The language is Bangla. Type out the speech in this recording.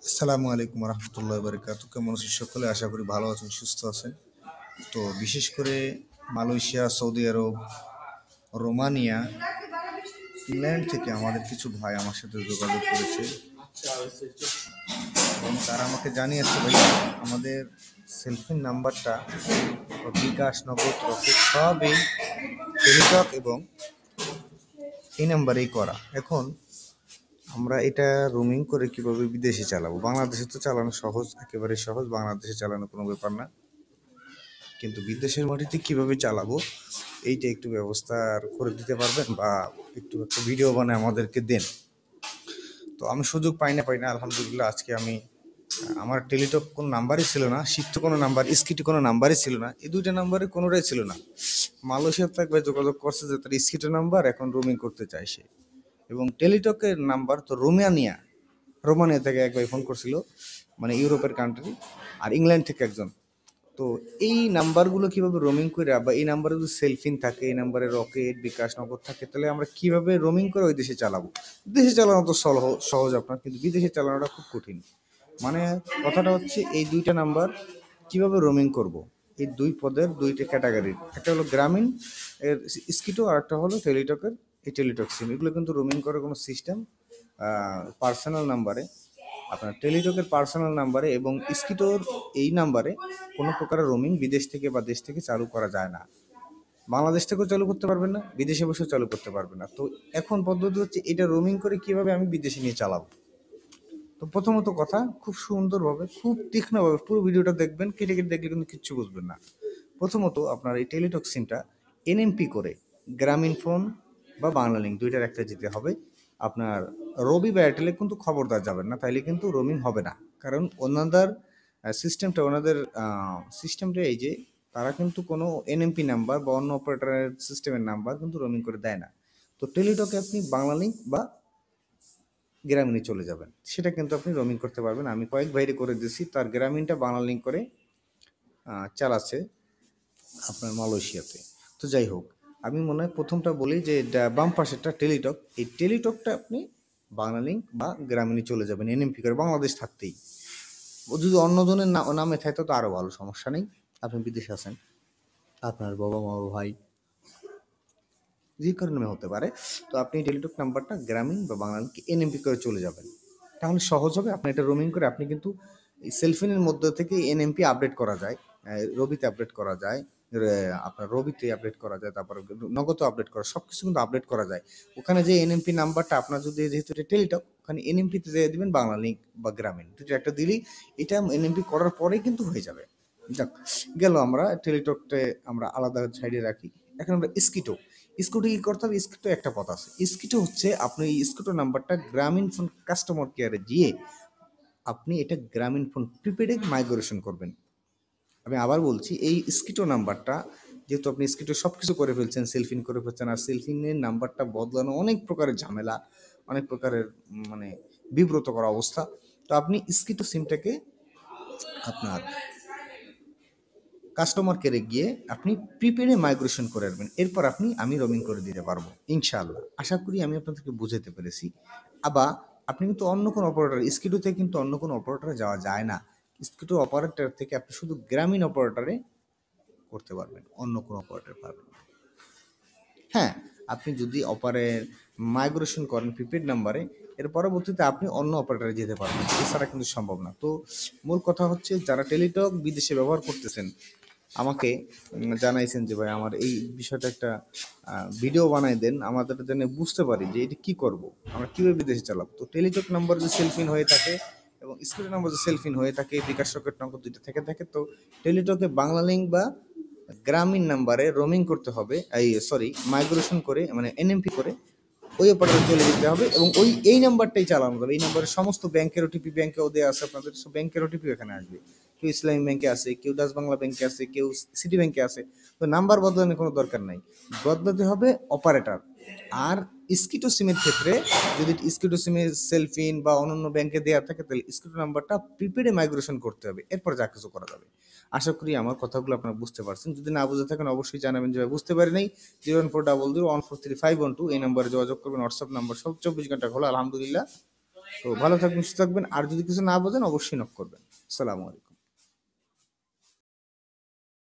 আসসালামু আলাইকুম রহমতুল্লাহ বারকাত। কেমন আছেন সকলে? আশা করি ভালো আছেন, সুস্থ আছেন। তো বিশেষ করে মালয়েশিয়া, সৌদি আরব, রোমানিয়া, ইংল্যান্ড থেকে আমাদের কিছু ভাই আমার সাথে যোগাযোগ করেছে এবং তারা আমাকে জানিয়েছে, ভাই আমাদের সেলফিন নাম্বারটা বিকাশ, নগদ, রকেট সবই টেলিটক এবং এই নাম্বারেই করা। এখন আমরা এটা রোমিং করে কিভাবে বিদেশে চালাবো? বাংলাদেশে তো চালানো সহজ, একেবারে সহজ, বাংলাদেশে চালানো কোনো ব্যাপার না, কিন্তু বিদেশের মাটিতে কিভাবে চালাবো এইটা একটু ব্যবস্থা করে দিতে পারবেন বা একটু একটা ভিডিও বানায় আমাদেরকে দেন। তো আমি সুযোগ পাই না আলহামদুলিল্লাহ। আজকে আমি আমার টেলিটক কোনো নাম্বারই ছিল না, শিফট কোনো নাম্বার, স্কিটি কোনো নাম্বারই ছিল না, এই দুইটা নাম্বারে কোনোটাই ছিল না। মালয়েশিয়ার তো একবার যোগাযোগ করছে যে তার স্কিটের নাম্বার এখন রোমিং করতে চায় সে, এবং টেলিটকের নাম্বার তো রোমানিয়া থেকে এক ভাই ফোন করছিল, মানে ইউরোপের কান্ট্রি, আর ইংল্যান্ড থেকে একজন। তো এই নাম্বারগুলো কিভাবে রোমিং করে, বা এই নাম্বারে যদি সেলফিন থাকে, এই নাম্বারে রকেট, বিকাশ, নগদ থাকে, তাহলে আমরা কিভাবে রোমিং করে ওই দেশে চালাবো? দেশে চালানো তো সহজ আপনার, কিন্তু বিদেশে চালানোটা খুব কঠিন। মানে কথাটা হচ্ছে এই দুইটা নাম্বার কিভাবে রোমিং করব, এই দুই পদের দুইটা ক্যাটাগরির, একটা হলো গ্রামীণ এর স্কিটো, আর একটা হলো টেলিটকের এই টেলিটক সিম। এগুলো কিন্তু রোমিং করার কোনো সিস্টেম পার্সোনাল নাম্বারে, আপনার টেলিটকের পার্সোনাল নাম্বারে এবং স্কিটোর এই নাম্বারে কোনো প্রকারের রোমিং বিদেশ থেকে বা দেশ থেকে চালু করা যায় না। বাংলাদেশ থেকেও চালু করতে পারবেন না, বিদেশে বসেও চালু করতে পারবেন না। তো এখন পদ্ধতি হচ্ছে এটা রোমিং করে কিভাবে আমি বিদেশে নিয়ে চালাবো। তো প্রথমত কথা, খুব সুন্দরভাবে, খুব তীক্ষ্ণভাবে পুরো ভিডিওটা দেখবেন, কেটে কেটে দেখলে কিন্তু কিচ্ছু বুঝবেন না। প্রথমত আপনার এই টেলিটক সিমটা এনএমপি করে গ্রামীণ ফোন বা বাংলালিংক দুইটার একটা যেতে হবে। আপনার রবি বা এয়ারটেলে কিন্তু খবরদার যাবেন না, তাইলে কিন্তু রোমিং হবে না। কারণ ওনাদের সিস্টেমটা এই যে, তারা কিন্তু কোনো এনএমপি নাম্বার বা অন্য অপারেটরের সিস্টেমের নাম্বার কিন্তু রোমিং করে দেয় না। তো টেলিটকে আপনি বাংলালিংক বা গ্রামীণে চলে যাবেন, সেটা কিন্তু আপনি রোমিং করতে পারবেন। আমি কয়েক ভাইরে করে দিয়েছি, তার গ্রামীণটা বাংলালিংক করে চালাচ্ছে আপনার মালয়েশিয়াতে। তো যাই হোক, আমি মনে হয় প্রথমটা বলি যে বাম পাশেরটা টেলিটক, এই টেলিটকটা আপনি বাংলালিংক বা গ্রামীণে চলে যাবেন এনএমপি করে, বাংলাদেশ থাকতেই। ও যদি অন্য জনের নামে থাকে তো আরও ভালো, সমস্যা নেই। আপনি বিদেশে আছেন, আপনার বাবা মা ভাই যে কারণে হতে পারে, তো আপনি টেলিটক নাম্বারটা গ্রামীণ বা বাংলালিংক এনএমপি করে চলে যাবেন, তাহলে সহজ হবে। আপনি এটা রোমিং করে আপনি কিন্তু এই সেলফিনের মধ্যে থেকে এনএমপি আপডেট করা যায়, রবিতে আপডেট করা যায়, আপনার রবিতে আপডেট করা যায়, তারপর নগদে আপডেট করা, সব কিছু কিন্তু আপডেট করা যায়। ওখানে যে এনএমপি নাম্বারটা আপনার, যদি যেহেতু এটা টেলিটক, ওখানে এনএমপিতে দিয়ে দিবেন বাংলালিংক বা গ্রামীণ, দুটো একটা দিলেই এটা এনএমপি করার পরেই কিন্তু হয়ে যাবে। যাক, গেল। আমরা টেলিটকতে আমরা আলাদা সাইডে রাখি। এখন আমরা স্কুটো কি করতে হবে? স্কুটো একটা পথ আছে। স্কুটো হচ্ছে আপনি এই স্কুটো নাম্বারটা গ্রামীণ ফোন কাস্টমার কেয়ারে গিয়ে আপনি এটা গ্রামীণ ফোন প্রিপেডে মাইগ্রেশন করবেন। আমি আবার বলছি, এই স্কিটো নাম্বারটা, যেহেতু আপনি স্কিটো সব কিছু করে ফেলছেন, সেলফিন করে ফেলছেন, আর সেলফিনের নাম্বারটা বদলানো অনেক প্রকারের ঝামেলা, অনেক প্রকারের মানে বিব্রত করা অবস্থা। তো আপনি স্কিটো সিমটাকে আপনার কাস্টমার কেয়ারে গিয়ে আপনি প্রিপেডে মাইগ্রেশন করে আসবেন। এরপর আমি রোমিং করে দিতে পারবো ইনশাআল্লাহ। আশা করি আমি আপনাদেরকে বুঝাতে পেরেছি। আবার আপনি কিন্তু অন্য কোনো অপারেটর, স্কিডোতে কিন্তু অন্য কোনো অপারেটরে যাওয়া যায় না। স্কিডো অপারেটর থেকে আপনি শুধু গ্রামীণ অপারেটরে করতে পারবেন, অন্য কোনো অপারেটর পারবেন না। হ্যাঁ, আপনি যদি মাইগ্রেশন করেন প্রিপেড নাম্বারে, এর পরবর্তীতে আপনি অন্য অপারেটরে যেতে পারবেন, এছাড়া কিন্তু সম্ভব না। তো মূল কথা হচ্ছে, যারা টেলিটক বিদেশে ব্যবহার করতেছেন আমাকে জানাইছেন যে ভাই আমার এই বিষয়টা একটা ভিডিও বানাই দেন, আমাদের যেন বুঝতে পারি যে এটা কি করব, আমরা কিভাবে বিদেশে চালাবো। তো টেলিটক নাম্বার যদি সেলফিন হয়ে থাকে এবং স্কুলের নাম্বার যদি সেলফিন হয়ে থাকে, বিকাশ রকেট নম্বর দুইটা থেকে থাকে, তো টেলিটকে বাংলালিংক বা গ্রামীণ নাম্বারে রোমিং করতে হবে, মাইগ্রেশন করে, মানে এনএমপি করে ওই অপারেটরে চলে যেতে হবে, এবং এই নাম্বারটাই চালানো যাবে। এই নাম্বারে সমস্ত ব্যাংকের ওটিপি, ব্যাংকেও দেওয়া আছে আপনাদের, সব ব্যাংকের ওটিপি এখানে আসবে। কেউ ইসলামী ব্যাংকে আছে, কেউ ডাচ বাংলা ব্যাংকে আছে, কেউ সিটি ব্যাংকে আছে। তো নাম্বার বদলানোর কোনো দরকার নাই, বদলাতে হবে অপারেটর। আর স্কিটো সিমের ক্ষেত্রে, যদি স্কিটো সিমের সেলফিন বা অন্যান্য ব্যাংকে দেওয়া থাকে, তাহলে স্কিটো নাম্বারটা প্রিপেডে মাইগ্রেশন করতে হবে, এরপর যা কিছু করা যাবে। আশা করি আমার কথাগুলো আপনারা বুঝতে পারছেন। যদি না বুঝে থাকেন অবশ্যই জানাবেন যে বুঝতে পারি নাই। 01400143512 এই নম্বরে যোগাযোগ করবেন। হোয়াটসঅ্যাপ নাম্বার সব 24 ঘন্টা খোলা আলহামদুলিল্লাহ। তো ভালো থাকবেন, সুস্থ থাকবেন, আর যদি কিছু না বোঝেন অবশ্যই নক করবেন। আসসালামু আলাইকুম।